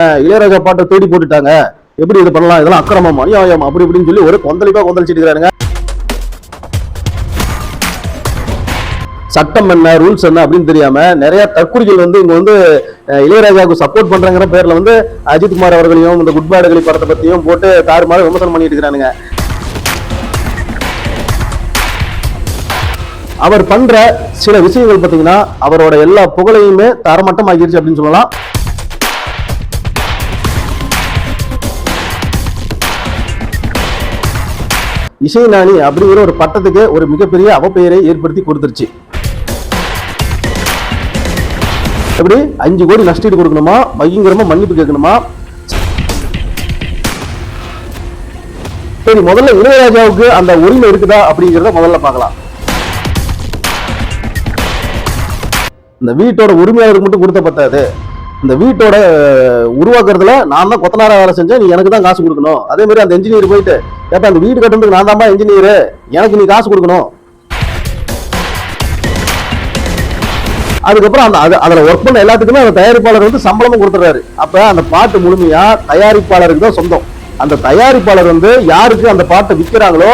இளையராஜா பாட்டை தேடி போட்டுட்டாங்க, எப்படி இது பண்ணலாம், இதெல்லாம் அக்கிரமம் அநியாயம் அப்படி இப்படின்னு சொல்லி ஒரு கொந்தளிச்சிட்டு இருக்காருங்க. சட்டம் என்ன, ரூல்ஸ் என்ன அப்படின்னு தெரியாம நிறைய தற்குறிகள் வந்து இங்க வந்து இளையராஜாவுக்கு சப்போர்ட் பண்றாங்கிற பேர்ல வந்து அஜித் குமார் அவர்களையும் இந்த குட் பேட் படத்தை பத்தியும் போட்டு தாறுமாறு விமர்சனம் பண்ணிட்டு இருக்கிறானுங்க. அவர் பண்ற சில விஷயங்கள் பாத்தீங்கன்னா அவரோட எல்லா புகழையுமே தரமட்டம் ஆகிருச்சு அப்படின்னு சொல்லலாம். இசைஞானி அப்படிங்கிற ஒரு பட்டத்துக்கு ஒரு மிகப்பெரிய அவப்பெயரை ஏற்படுத்தி கொடுத்துருச்சு. எப்படி 5 கோடி நஷ்டீடு கொடுக்கணுமா, பயங்கரமா மன்னிப்பு கேட்கணுமா? சரி, முதல்ல இளையராஜாவுக்கு அந்த உரிமை இருக்குதா அப்படிங்கிறத முதல்ல பார்க்கலாம். இந்த வீட்டோட உரிமையாளருக்கு மட்டும் கொடுத்த பத்தாது, இந்த வீட்டோட உருவாக்குறதுல நான் தான் கொத்தனாரா வேலை செஞ்சேன், நீ எனக்கு தான் காசு கொடுக்கணும். அதே மாதிரி அந்த இன்ஜினியர் போயிட்டு ஏப்பா அந்த வீடு கட்டுறதுக்கு நான் தான்ப்பா இன்ஜினியர், எனக்கு நீ காசு கொடுக்கணும். அதுக்கப்புறம் அதுல ஒர்க் பண்ண எல்லாத்துக்குமே அந்த தயாரிப்பாளர் வந்து சம்பளமும் கொடுத்துறாரு. அப்ப அந்த பாட்டு முழுமையா தயாரிப்பாளருக்கு தான் சொந்தம். அந்த தயாரிப்பாளர் வந்து யாருக்கு அந்த பாட்டை விற்கிறாங்களோ,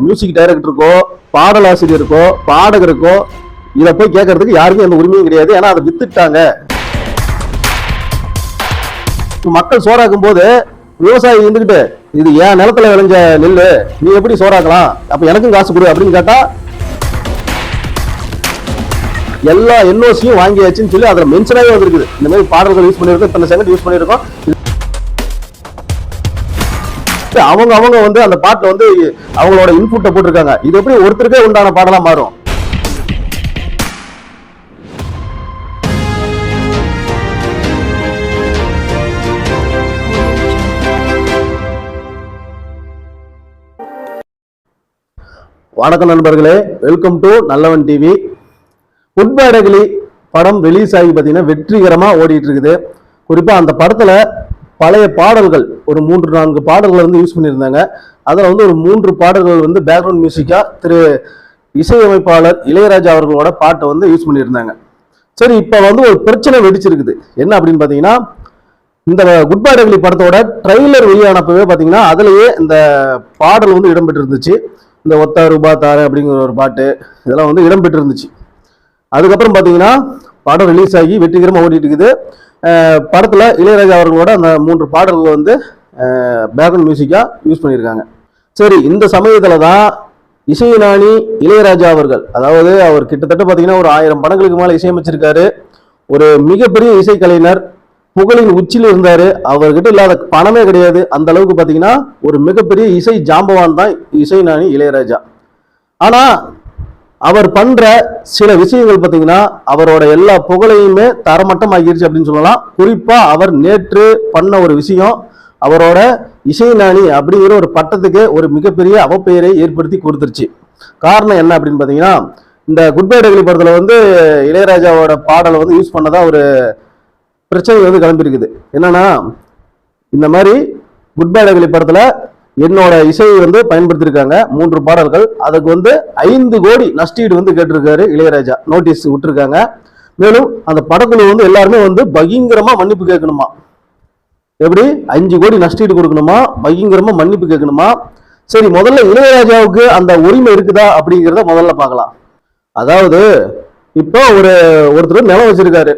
மியூசிக் டைரக்டருக்கோ பாடலாசிரியருக்கோ பாடகருக்கோ இதை போய் கேட்கறதுக்கு யாருக்கும் எந்த உரிமையும் கிடையாது. ஏன்னா அதை வித்துட்டாங்க. மக்கள் சோறாக்கும் போது விவசாயி இருந்துகிட்டு இது ஏன் நிலத்துல விளைஞ்ச நெல்லு, நீ எப்படி சோறாக்கலாம், அப்ப எனக்கும் காசு கொடு அப்படின்னு கேட்டா எல்லா என்ஓசியும் வாங்கியாச்சுன்னு சொல்லி அதுல மென்ஷனாவே வந்திருக்குது. இந்த மாதிரி பாடல்கள் யூஸ் பண்ணிருக்கோம், இத்தனை செகண்ட் யூஸ் பண்ணிருக்கோம். அவங்க வந்து அந்த பாட்டுல வந்து அவங்களோட இன்புட்டை போட்டிருக்காங்க. இது எப்படி ஒருத்தருக்கே உண்டான பாடலா மாறும்? வணக்கம் நண்பர்களே, வெல்கம் டு நல்லவன் டிவி. குட் பேட் அக்லி படம் ரிலீஸ் ஆகி பார்த்தீங்கன்னா வெற்றிகரமா ஓடிட்டு இருக்குது. குறிப்பா அந்த படத்துல பழைய பாடல்கள் ஒரு 3-4 பாடல்கள் வந்து யூஸ் பண்ணியிருந்தாங்க. அதில் வந்து ஒரு 3 பாடல்கள் வந்து பேக்ரவுண்ட் மியூசிக்கா திரு இசையமைப்பாளர் இளையராஜா அவர்களோட பாட்டை வந்து யூஸ் பண்ணியிருந்தாங்க. சரி, இப்போ வந்து ஒரு பிரச்சனை வெடிச்சிருக்குது. என்ன அப்படின்னு பார்த்தீங்கன்னா, இந்த குட் பேட் அக்லி படத்தோட ட்ரெய்லர் வெளியானப்பவே பார்த்தீங்கன்னா அதுலயே இந்த பாடல் வந்து இடம்பெற்று இருந்துச்சு. இந்த ஒத்த ரூபா தார அப்படிங்கிற ஒரு பாட்டு இதெல்லாம் வந்து இடம்பெற்று இருந்துச்சு. அதுக்கப்புறம் பார்த்தீங்கன்னா படம் ரிலீஸ் ஆகி வெற்றிகரமாக ஓடிட்டு இருக்குது. படத்தில் இளையராஜா அவர்களோட அந்த 3 பாடல்கள் வந்து பேக்ரவுண்ட் மியூசிக்காக யூஸ் பண்ணியிருக்காங்க. சரி, இந்த சமயத்தில் தான் இசைஞானி இளையராஜா அவர்கள், அதாவது அவர் கிட்டத்தட்ட பார்த்தீங்கன்னா ஒரு 1000 படங்களுக்கு மேலே இசையமைச்சிருக்காரு. ஒரு மிகப்பெரிய இசைக்கலைஞர், புகழின் உச்சியில் இருந்தார். அவர்கிட்ட இல்லாத பணமே கிடையாது. அந்த அளவுக்கு பார்த்தீங்கன்னா ஒரு மிகப்பெரிய இசை ஜாம்பவான் தான் இசைஞானி இளையராஜா. ஆனால் அவர் பண்ற சில விஷயங்கள் பார்த்தீங்கன்னா அவரோட எல்லா புகழையுமே தரமட்டம் ஆகிருச்சு அப்படின்னு சொல்லலாம். குறிப்பா அவர் நேற்று பண்ண ஒரு விஷயம் அவரோட இசைஞானி அப்படிங்கிற ஒரு பட்டத்துக்கு ஒரு மிகப்பெரிய அவப்பெயரை ஏற்படுத்தி கொடுத்துருச்சு. காரணம் என்ன அப்படின்னு பார்த்தீங்கன்னா, இந்த குட் பேட் அக்லி படத்துல வந்து இளையராஜாவோட பாடலை வந்து யூஸ் பண்ணதா ஒரு பிரச்சனை வந்து கிளம்பிருக்குது. என்னன்னா, இந்த மாதிரி குட் பேட் அக்லி படத்துல என்னோட இசையை வந்து பயன்படுத்தியிருக்காங்க 3 பாடல்கள், அதுக்கு வந்து 5 கோடி நஷ்டீடு வந்து கேட்டிருக்காரு இளையராஜா, நோட்டீஸ் விட்டுருக்காங்க. மேலும் அந்த படக்குழு வந்து எல்லாருமே வந்து பயங்கரமா மன்னிப்பு கேட்கணுமா. எப்படி 5 கோடி நஷ்டீடு கொடுக்கணுமா, பயங்கரமா மன்னிப்பு கேட்கணுமா? சரி, முதல்ல இளையராஜாவுக்கு அந்த உரிமை இருக்குதா அப்படிங்கிறத முதல்ல பார்க்கலாம். அதாவது இப்போ ஒருத்தர் நிலம் வச்சிருக்காரு.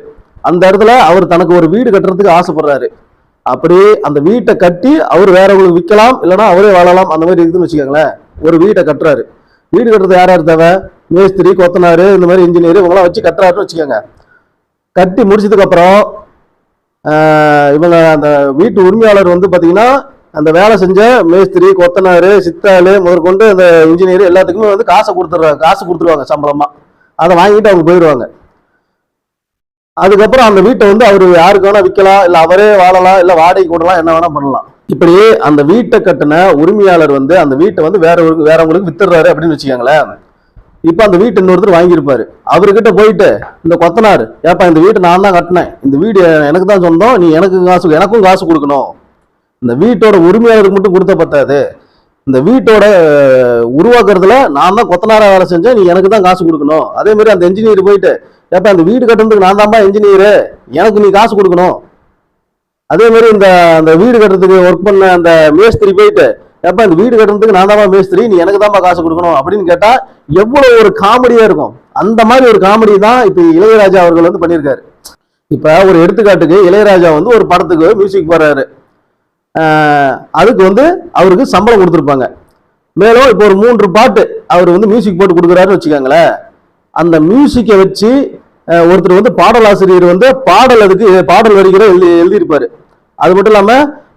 அந்த இடத்துல அவர் தனக்கு ஒரு வீடு கட்டுறதுக்கு ஆசைப்படுறாரு. அப்படி அந்த வீட்டை கட்டி அவர் வேறவங்களுக்கு விற்கலாம், இல்லைன்னா அவரே வாழலாம், அந்த மாதிரி இருக்குதுன்னு வச்சுக்கோங்களேன். ஒரு வீட்டை கட்டுறாரு. வீடு கட்டுறது யார் தேவை? மேஸ்திரி, கொத்தனாரு, இந்த மாதிரி இன்ஜினியர் இவங்களாம் வச்சு கட்டுறாருன்னு வச்சுக்கோங்க. கட்டி முடிச்சதுக்கு அப்புறம் இவங்க அந்த வீட்டு உரிமையாளர் வந்து பார்த்தீங்கன்னா அந்த வேலை செஞ்ச மேஸ்திரி, கொத்தனாரு, சித்தாளு முதற்கொண்டு அந்த இன்ஜினியர் எல்லாத்துக்குமே வந்து காசு கொடுத்துருவாங்க சம்பளமா. அதை வாங்கிட்டு அவங்க போயிடுவாங்க. அதுக்கப்புறம் அந்த வீட்டை வந்து அவர் யாருக்கு வேணா விற்கலாம், இல்லை அவரே வாழலாம், இல்லை வாடகை கூடலாம், என்ன வேணா பண்ணலாம். இப்படியே அந்த வீட்டை கட்டின உரிமையாளர் வந்து அந்த வீட்டை வந்து வேறவங்களுக்கு வித்துடுறாரு அப்படின்னு வச்சுக்கோங்களேன். இப்ப அந்த வீட்டை இன்னொருத்தர் வாங்கியிருப்பாரு. அவர்கிட்ட போயிட்டு இந்த கொத்தனார், ஏப்பா இந்த வீட்டை நான் தான் கட்டினேன், இந்த வீடு எனக்கு தான் சொந்தம், நீ எனக்கும் காசு கொடுக்கணும். இந்த வீட்டோட உரிமையாளருக்கு மட்டும் கொடுத்த பத்தாது, இந்த வீட்டோட உருவாக்குறதுல நான் தான் கொத்தனாரா வேலை செஞ்சேன், நீ எனக்கு தான் காசு கொடுக்கணும். அதே மாதிரி அந்த இன்ஜினியர் போயிட்டு ஏப்பா இந்த வீடு கட்டுறதுக்கு நான் தான்ப்பா இன்ஜினியரு, எனக்கு நீ காசு கொடுக்கணும். அதே மாதிரி அந்த வீடு கட்டுறதுக்கு ஒர்க் பண்ண அந்த மேஸ்திரி போயிட்டு, ஏப்பா இந்த வீடு கட்டுறதுக்கு நான் தான்ப்பா மேஸ்திரி, நீ எனக்கு தான்ப்பா காசு கொடுக்கணும் அப்படின்னு கேட்டா எவ்வளவு ஒரு காமெடியா இருக்கும். அந்த மாதிரி ஒரு காமெடி தான் இப்ப இளையராஜா அவர்கள் வந்து பண்ணியிருக்காரு. இப்ப ஒரு எடுத்துக்காட்டுக்கு இளையராஜா வந்து ஒரு படத்துக்கு மியூசிக் போடுறாரு, அதுக்கு வந்து அவருக்கு சம்பளம் கொடுத்துருப்பாங்க. மேலும் இப்போ ஒரு 3 பாட்டு அவர் வந்து மியூசிக் போட்டு கொடுக்குறாருன்னு வச்சுக்கோங்களேன். அந்த மியூசிக்கை வச்சு ஒருத்தர் வந்து பாடலாசிரியர் வந்து அதுக்கு பாடல் வரிகளை எழுதியிருப்பாரு. அது மட்டும் இல்லாம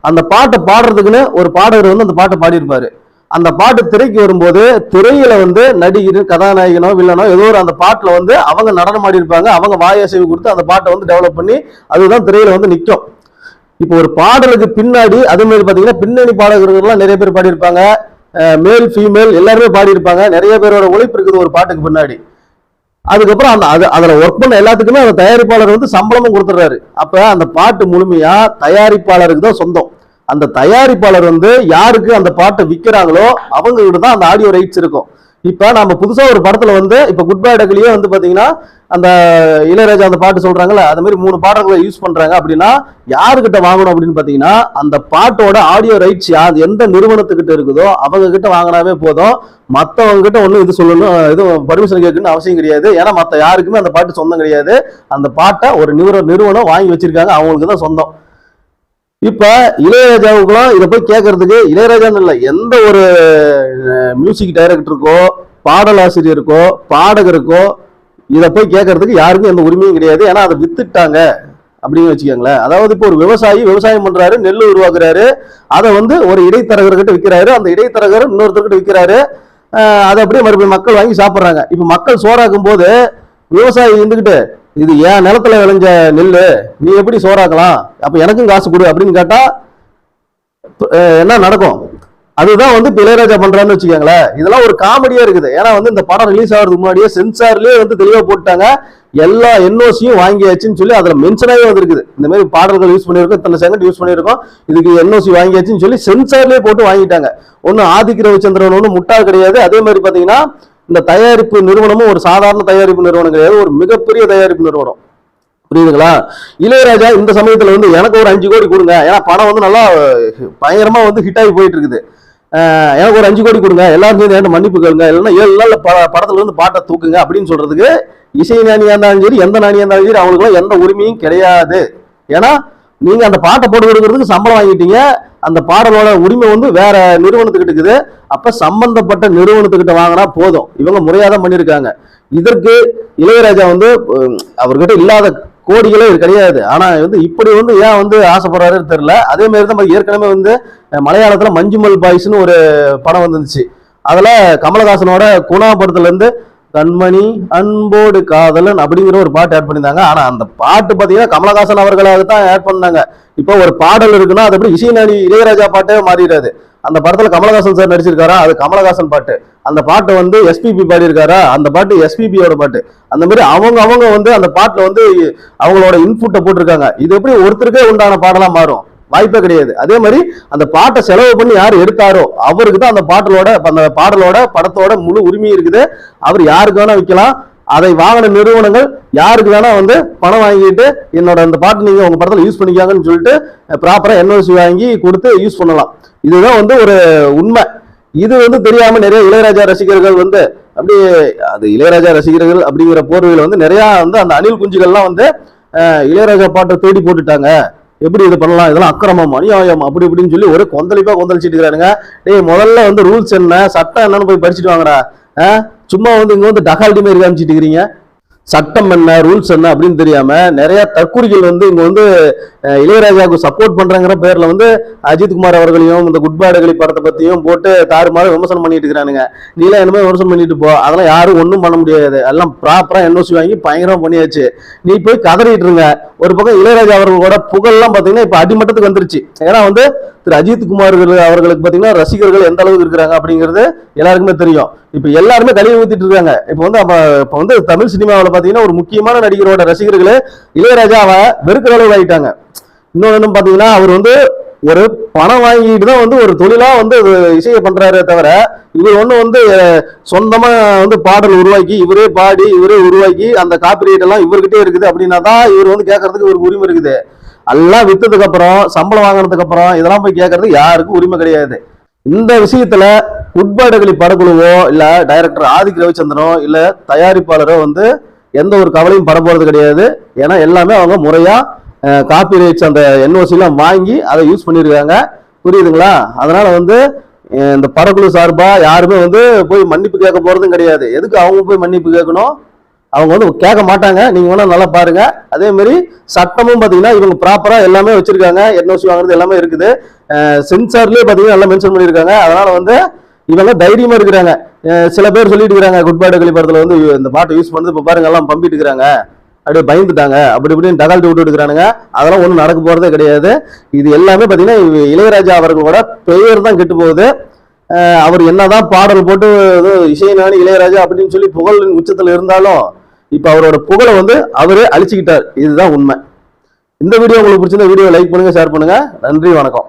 அந்த பாட்டை பாடுறதுக்குன்னு ஒரு பாடகர் வந்து அந்த பாட்டை பாடியிருப்பாரு. அந்த பாட்டு திரைக்கு வரும்போது திரையில வந்து நடிகர், கதாநாயகனோ வில்லனோ ஏதோ ஒரு அந்த பாட்டுல வந்து அவங்க நடனம் ஆடி இருப்பாங்க. அவங்க வாயசைவு கொடுத்து அந்த பாட்டை வந்து டெவலப் பண்ணி அதுதான் திரையில வந்து நிற்கும். இப்போ ஒரு பாடலுக்கு பின்னாடி அதே மாதிரி பாத்தீங்கன்னா பின்னணி பாடகர்கள்லாம் நிறைய பேர் பாடியிருப்பாங்க. மேல் ஃபீமேல் எல்லாருமே பாடியிருப்பாங்க. நிறைய பேரோட உழைப்பு இருக்குது ஒரு பாட்டுக்கு பின்னாடி. அதுக்கப்புறம் அதுல ஒர்க் பண்ண எல்லாத்துக்குமே அந்த தயாரிப்பாளர் வந்து சம்பளமும் கொடுத்துறாரு. அப்ப அந்த பாட்டு முழுமையா தயாரிப்பாளருக்கு தான் சொந்தம். அந்த தயாரிப்பாளர் வந்து யாருக்கு அந்த பாட்டை விற்கிறாங்களோ அவங்க கிட்ட தான் அந்த ஆடியோ ரைட்ஸ் இருக்கும். இப்ப நம்ம புதுசா ஒரு படத்துல வந்து இப்ப குட் பை டக்லியே வந்து பாத்தீங்கன்னா அந்த இளையராஜா அந்த பாட்டு சொல்றாங்கல்ல, அது மாதிரி 3 பாடல்களை யூஸ் பண்றாங்க அப்படின்னா யாருக்கிட்ட வாங்கணும் அப்படின்னு பாத்தீங்கன்னா அந்த பாட்டோட ஆடியோ ரைட்ஸ் எந்த நிறுவனத்துக்கிட்ட இருக்குதோ அவங்க கிட்ட வாங்கினாவே போதும். மற்றவங்க கிட்ட ஒன்றும் இது சொல்லணும், இது பர்மிஷன் கேட்கணும்னு அவசியம் கிடையாது. ஏன்னா மற்ற யாருக்குமே அந்த பாட்டு சொந்தம் கிடையாது. அந்த பாட்டை ஒரு நிறுவனம் வாங்கி வச்சிருக்காங்க, அவங்களுக்கு தான் சொந்தம். இப்ப இளையராஜாவுக்குலாம் இதை போய் கேட்கறதுக்கு இளையராஜான்னு இல்லை, எந்த ஒரு மியூசிக் டைரக்டருக்கோ பாடலாசிரியருக்கோ பாடகருக்கோ இதை போய் கேட்கறதுக்கு யாருக்கும் எந்த உரிமையும் கிடையாது. ஏன்னா அதை வித்துட்டாங்க அப்படின்னு வச்சுக்கோங்களேன். அதாவது இப்போ ஒரு விவசாயி விவசாயம் பண்றாரு, நெல் உருவாக்குறாரு, அதை வந்து ஒரு இடைத்தரகர்கிட்ட விற்கிறாரு, அந்த இடைத்தரகர் இன்னொருத்தர்கிட்ட விற்கிறாரு, அதை அப்படியே மறுபடியும் மக்கள் வாங்கி சாப்பிட்றாங்க. இப்ப மக்கள் சோறாக்கும் போது விவசாயி இருந்துகிட்டு இது என் நிலத்துல விளைஞ்ச நெல்லு, நீ எப்படி சோறாக்கலாம், அப்ப எனக்கும் காசு கொடு அப்படின்னு கேட்டா என்ன நடக்கும்? அதுதான் வந்து இளையராஜா பண்றான்னு வச்சுக்கோங்களேன். இதெல்லாம் ஒரு காமெடியா இருக்குது. ஏன்னா வந்து இந்த படம் ரிலீஸ் ஆகிறதுக்கு முன்னாடியே சென்சார்லயே வந்து தெளிவா போட்டாங்க, எல்லா என்ஓசியும் வாங்கியாச்சுன்னு சொல்லி அதுல மென்ஷனாவே வந்திருக்குது. இந்த மாதிரி பாடல்கள் யூஸ் பண்ணிருக்கோம், இத்தனை செகண்ட் யூஸ் பண்ணிருக்கோம், இதுக்கு என்ஓசி வாங்கியாச்சுன்னு சொல்லி சென்சார்லயே போட்டு வாங்கிட்டாங்க. ஒன்னும் ஆதிக்க ரவிச்சந்திரன் ஒன்றும் முட்டாள் கிடையாது. அதே மாதிரி பாத்தீங்கன்னா இந்த தயாரிப்பு நிறுவனமும் ஒரு சாதாரண தயாரிப்பு நிறுவனம் கிடையாது, ஒரு மிகப்பெரிய தயாரிப்பு நிறுவனம். புரியுதுங்களா? இளையராஜா இந்த சமயத்துல வந்து எனக்கு ஒரு 5 கோடி கொடுங்க, ஏன்னா படம் வந்து நல்லா பயங்கரமா வந்து ஹிட் ஆகி போயிட்டு இருக்குது, எனக்கு ஒரு 5 கோடி கொடுங்க, எல்லாரும் சேர்ந்து மன்னிப்பு கேளுங்க, இல்லைன்னா 7 நாள்ல படத்துல இருந்து பாட்டை தூக்குங்க அப்படின்னு சொல்றதுக்கு இசை ஞானியா இருந்தாலும் சரி எந்த ஞானியா இருந்தாலும் சரி அவங்களுக்குலாம் எந்த உரிமையும் கிடையாது. ஏன்னா நீங்க அந்த பாட்டை போட்டு கொடுக்கறதுக்கு சம்பளம் வாங்கிட்டீங்க, அந்த பாடலோட உரிமை வந்து வேற நிறுவனத்துக்கிட்ட இருக்குது. அப்ப சம்பந்தப்பட்ட நிறுவனத்துக்கிட்ட வாங்கினா போதும். இவங்க முறையாதான் பண்ணியிருக்காங்க. இதற்கு இளையராஜா வந்து அவர்கிட்ட இல்லாத கோடிகளே கிடையாது. ஆனா வந்து இப்படி வந்து ஏன் வந்து ஆசைப்படுறாருன்னு தெரியல. அதே மாதிரி தான் ஏற்கனவே வந்து மலையாளத்துல மஞ்சுமல் பாய்ஸ்னு ஒரு படம் வந்துருச்சு. அதுல கமலஹாசனோட குணா படத்துல இருந்து கண்மணி அன்போடு காதலன் அப்படிங்கிற ஒரு பாட்டு ஆட் பண்ணியிருந்தாங்க. ஆனா அந்த பாட்டு பாத்தீங்கன்னா கமலஹாசன் அவர்களாக தான் ஆட் பண்ணாங்க. இப்போ ஒரு பாடல் இருக்குன்னா அது எப்படி இசைஞானி இளையராஜா பாட்டே மாறிடாது. அந்த படத்துல கமலஹாசன் சார் நடிச்சிருக்காரா, அது கமலஹாசன் பாட்டு. அந்த பாட்டு வந்து எஸ்பிபி பாடி இருக்காரா, அந்த பாட்டு எஸ்பிபியோட பாட்டு. அந்த மாதிரி அவங்க வந்து அந்த பாட்டுல வந்து அவங்களோட இன்புட்டை போட்டிருக்காங்க. இது எப்படி ஒருத்தருக்கே உண்டான பாடலா மாறும்? வாய்ப்பே கிடையாது. அதே மாதிரி அந்த பாட்டை செலவு பண்ணி யார் எடுத்தாரோ அவருக்கு தான் அந்த பாடலோட படத்தோட முழு உரிமை இருக்குது. அவர் யாருக்கு வேணா விற்கலாம். அதை வாங்கின நிறுவனங்கள் யாருக்கு வேணா வந்து பணம் வாங்கிட்டு என்னோட அந்த பாட்டு நீங்க உங்க படத்துல யூஸ் பண்ணிக்காங்கன்னு சொல்லிட்டு ப்ராப்பரா என்ஓசி வாங்கி கொடுத்து யூஸ் பண்ணலாம். இதுதான் வந்து ஒரு உண்மை. இது வந்து தெரியாம நிறைய இளையராஜா ரசிகர்கள் வந்து அப்படியே அது இளையராஜா ரசிகர்கள் அப்படிங்கிற போர்வையில வந்து நிறைய வந்து அந்த அணில் குஞ்சுகள்லாம் வந்து இளையராஜா பாட்டை தேடி போட்டுட்டாங்க, எப்படி இது பண்ணலாம், இதெல்லாம் அக்கிரமம் அநியாயம் அப்படி இப்படின்னு சொல்லி ஒரு கொந்தளிச்சிட்டு இருக்கிறாருங்க. டேய் முதல்ல வந்து ரூல்ஸ் என்ன சட்டம் என்னன்னு போய் படிச்சுட்டு வாங்கடா. சும்மா வந்து இங்க வந்து டகால்டி மாதிரி காமிச்சிட்டு இருக்கிறீங்க. சட்டம் என்ன ரூல்ஸ் என்ன அப்படின்னு தெரியாம நிறைய தற்குறிகள் வந்து இங்க வந்து இளையராஜாவுக்கு சப்போர்ட் பண்றங்கிற பேர்ல வந்து அஜித்குமார் அவர்களையும் இந்த குட் பை டக்லி படத்தை பத்தியும் போட்டு தாறுமாறு விமர்சனம் பண்ணிட்டு இருக்கிறானுங்க. நீலாம் என்னமே விமர்சனம் பண்ணிட்டு போ, அதெல்லாம் யாரும் ஒன்றும் பண்ண முடியாது. எல்லாம் ப்ராப்பரா என்ஓசி வாங்கி பயங்கரமா பண்ணியாச்சு. நீ போய் கதறிட்டு இருங்க. ஒரு பக்கம் இளையராஜா அவர்களோட புகழ்லாம் பாத்தீங்கன்னா இப்ப அடிமட்டத்துக்கு வந்துருச்சு. ஏன்னா வந்து திரு அஜித்குமார் அவர்களுக்கு பாத்தீங்கன்னா ரசிகர்கள் எந்த அளவுக்கு இருக்கிறாங்க அப்படிங்கிறது எல்லாருக்குமே தெரியும். இப்ப எல்லாருமே கழிவு ஊத்திட்டு இருக்காங்க. இப்ப வந்து தமிழ் சினிமாவில் பாத்தீங்கன்னா ஒரு முக்கியமான நடிகரோட ரசிகர்களே இளையராஜாவை வெறுக்கிற அளவு ஆயிட்டாங்க. இன்னொன்னு பாத்தீங்கன்னா அவர் வந்து ஒரு பணம் வாங்கிட்டு தான் வந்து ஒரு தொழிலா வந்து இசையை பண்றாரே தவிர இவர் ஒண்ணு வந்து சொந்தமா வந்து பாடல் உருவாக்கி இவரே பாடி இவரே உருவாக்கி அந்த காப்பிரைட் எல்லாம் இவர்கிட்டே இருக்குது அப்படின்னா தான் இவர் வந்து கேட்கறதுக்கு ஒரு உரிமை இருக்குது. எல்லாம் வித்ததுக்கு அப்புறம் சம்பளம் வாங்கினதுக்கு அப்புறம் இதெல்லாம் போய் கேட்கறதுக்கு யாருக்கும் உரிமை கிடையாது. இந்த விஷயத்துல உட்பாடுகளி படக்குழுவோ இல்ல டைரக்டர் ஆதிக் ரவிச்சந்திரனோ இல்ல தயாரிப்பாளரோ வந்து எந்த ஒரு கவலையும் பட போறது கிடையாது. ஏன்னா எல்லாமே அவங்க முறையா காப்பி ரைட்ஸ் அந்த என்ஓசி எல்லாம் வாங்கி அதை யூஸ் பண்ணிருக்காங்க. புரியுதுங்களா? அதனால வந்து இந்த படக்குழு சார்பா யாருமே வந்து போய் மன்னிப்பு கேட்க போறதும் கிடையாது. எதுக்கு அவங்க போய் மன்னிப்பு கேட்கணும்? அவங்க வந்து கேட்க மாட்டாங்க. நீங்க வேணா நல்லா பாருங்க. அதே மாதிரி சட்டமும் பாத்தீங்கன்னா இவங்க ப்ராப்பரா எல்லாமே வச்சிருக்காங்க. என்ஓசி வாங்குறது எல்லாமே இருக்குது. சென்சார்லயே பாத்தீங்கன்னா நல்லா மென்ஷன் பண்ணிருக்காங்க. அதனால வந்து இவங்க தைரியமா இருக்கிறாங்க. சில பேர் சொல்லிட்டு இருக்கிறாங்க குட்பாடு படத்துல வந்து இந்த பாட்டை யூஸ் பண்ணது இப்ப பாருங்க எல்லாம் பம்பிட்டு இருக்கிறாங்க, அப்படியே பயந்துட்டாங்க, அப்படி இப்படின்னு டகால்ட்டு விட்டு இருக்கிறானுங்க. அதெல்லாம் ஒன்றும் நடக்க போறதே கிடையாது. இது எல்லாமே பாத்தீங்கன்னா இளையராஜா அவர்களோட பெயர் தான் கெட்டு போகுது. அவர் என்னதான் பாடல் போட்டு இசைஞானி இளையராஜா அப்படின்னு சொல்லி புகழின் உச்சத்துல இருந்தாலும் இப்ப அவரோட புகழை வந்து அவரே அழிச்சுக்கிட்டார். இதுதான் உண்மை. இந்த வீடியோ உங்களுக்கு பிடிச்சிருந்தா வீடியோ லைக் பண்ணுங்க, ஷேர் பண்ணுங்க. நன்றி, வணக்கம்.